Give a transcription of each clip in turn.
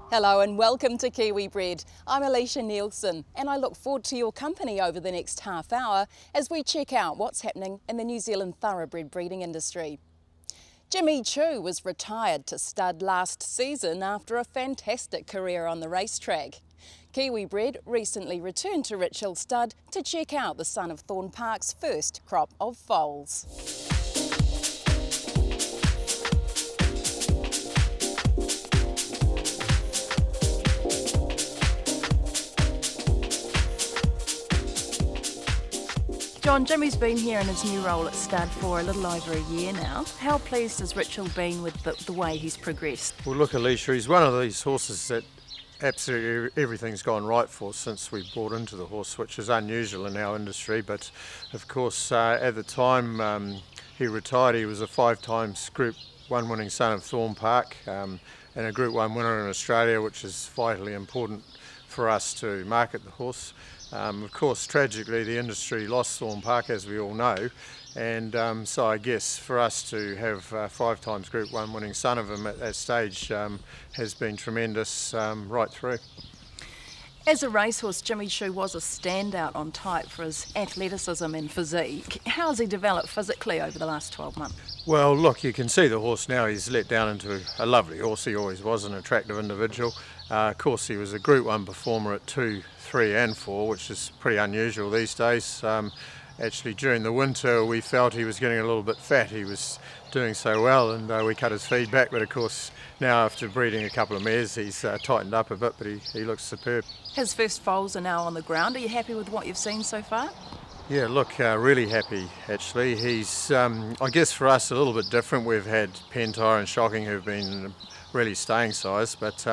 Hello and welcome to Kiwibred. I'm Alicia Nielsen and I look forward to your company over the next half hour as we check out what's happening in the New Zealand thoroughbred breeding industry. Jimmy Choux was retired to stud last season after a fantastic career on the racetrack. Kiwibred recently returned to Richhill Stud to check out the son of Thorne Park's first crop of foals. John, Jimmy's been here in his new role at stud for a little over a year now. How pleased has Richhill been with the way he's progressed? Well, look, Alicia, he's one of these horses that absolutely everything's gone right for since we brought into the horse, which is unusual in our industry. But of course, at the time he retired, he was a 5 times Group 1 winning son of Thorne Park and a Group 1 winner in Australia, which is vitally important for us to market the horse. Of course, tragically, the industry lost Thorne Park, as we all know, and so I guess for us to have 5 times Group 1 winning son of him at that stage has been tremendous right through. As a racehorse, Jimmy Choux was a standout on type for his athleticism and physique. How has he developed physically over the last 12 months? Well, look, you can see the horse now. He's let down into a lovely horse. He always was an attractive individual. Of course, he was a Group 1 performer at 2, 3 and 4, which is pretty unusual these days. Actually, during the winter, we felt he was getting a little bit fat. He was doing so well, and we cut his feed back. But of course, now after breeding a couple of mares, he's tightened up a bit, but he looks superb. His first foals are now on the ground. Are you happy with what you've seen so far? Yeah, look, really happy actually. He's, I guess for us, a little bit different. We've had Pentyre and Shocking who've been really staying size, but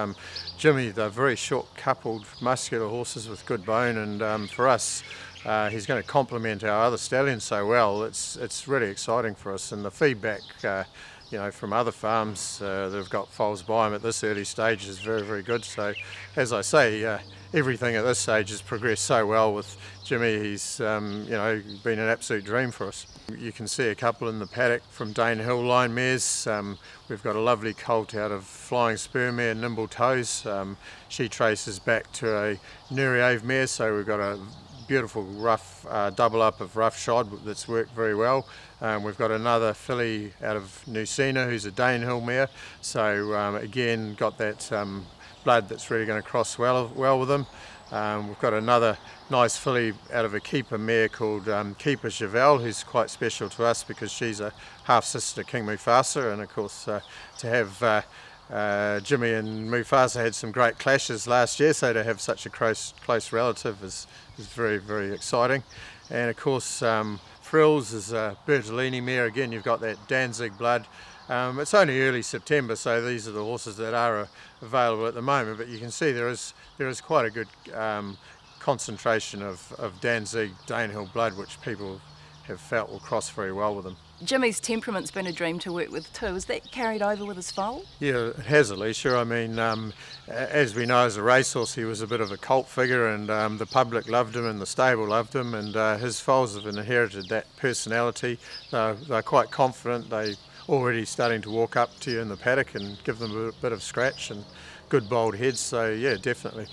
Jimmy, they're very short coupled muscular horses with good bone, and for us he's going to complement our other stallions so well. It's really exciting for us, and the feedback you know, from other farms that have got foals by him at this early stage is very, very good. So as I say, everything at this stage has progressed so well with Jimmy. He's you know, been an absolute dream for us. You can see a couple in the paddock from Dane Hill line mares. We've got a lovely colt out of Flying Spur mare, Nimble Toes. She traces back to a Nuriave mare, so we've got a beautiful rough double up of rough shod that's worked very well. We've got another filly out of Nusina who's a Dane Hill mare, so again got that blood that's really going to cross well with them. We've got another nice filly out of a keeper mare called Keeper Chevelle, who's quite special to us because she's a half sister to King Mufasa, and of course to have Jimmy and Mufasa had some great clashes last year, so to have such a close relative is very, very exciting. And of course Frills is a Bertolini mare. Again, you've got that Danzig blood. It's only early September, so these are the horses that are available at the moment, but you can see there is quite a good concentration of Danzig Danehill blood, which people have felt will cross very well with them. Jimmy's temperament's been a dream to work with too. Is that carried over with his foal? Yeah, it has, Alicia. I mean, as we know, as a racehorse, he was a bit of a cult figure, and the public loved him and the stable loved him, and his foals have inherited that personality. They're quite confident. They're already starting to walk up to you in the paddock and give them a bit of scratch and good bold heads, so yeah, definitely.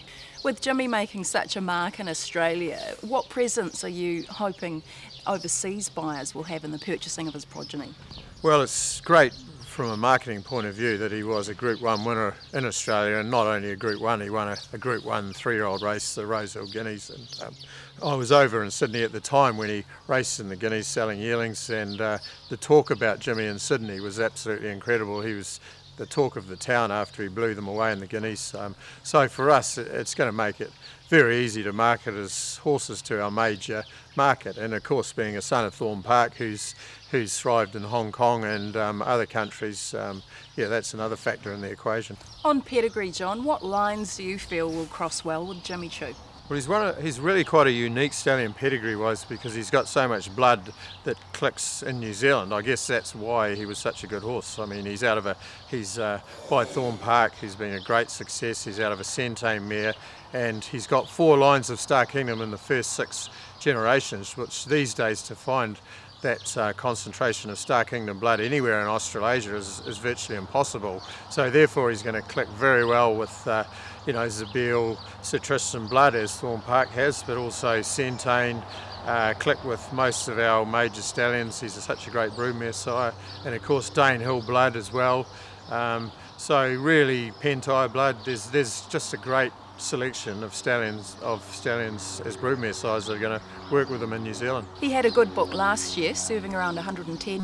With Jimmy making such a mark in Australia, what presence are you hoping overseas buyers will have in the purchasing of his progeny? Well, it's great from a marketing point of view that he was a Group 1 winner in Australia, and not only a Group 1, he won a Group 1 3-year-old race, the Rosehill Guineas. And I was over in Sydney at the time when he raced in the Guineas selling yearlings, and the talk about Jimmy in Sydney was absolutely incredible. He was the talk of the town after he blew them away in the Guineas. So for us, it's going to make it very easy to market his horses to our major market, and of course being a son of Thorne Park who's thrived in Hong Kong and other countries, yeah, that's another factor in the equation. On pedigree, John, what lines do you feel will cross well with Jimmy Choux? Well, he's really quite a unique stallion pedigree-wise because he's got so much blood that clicks in New Zealand. I guess that's why he was such a good horse. I mean, he's by Thorne Park, he's been a great success. He's out of a Centane mare, and he's got 4 lines of Star Kingdom in the first 6 generations, which these days to find that concentration of Star Kingdom blood anywhere in Australasia is virtually impossible. So therefore he's going to click very well with Zabeel, Citristan blood, as Thorn Park has, but also Centane, click with most of our major stallions. He's such a great broodmare sire, and of course Danehill blood as well. So really Pentai blood, there's just a great selection of stallions as broodmare sires that are going to work with them in New Zealand. He had a good book last year, serving around 110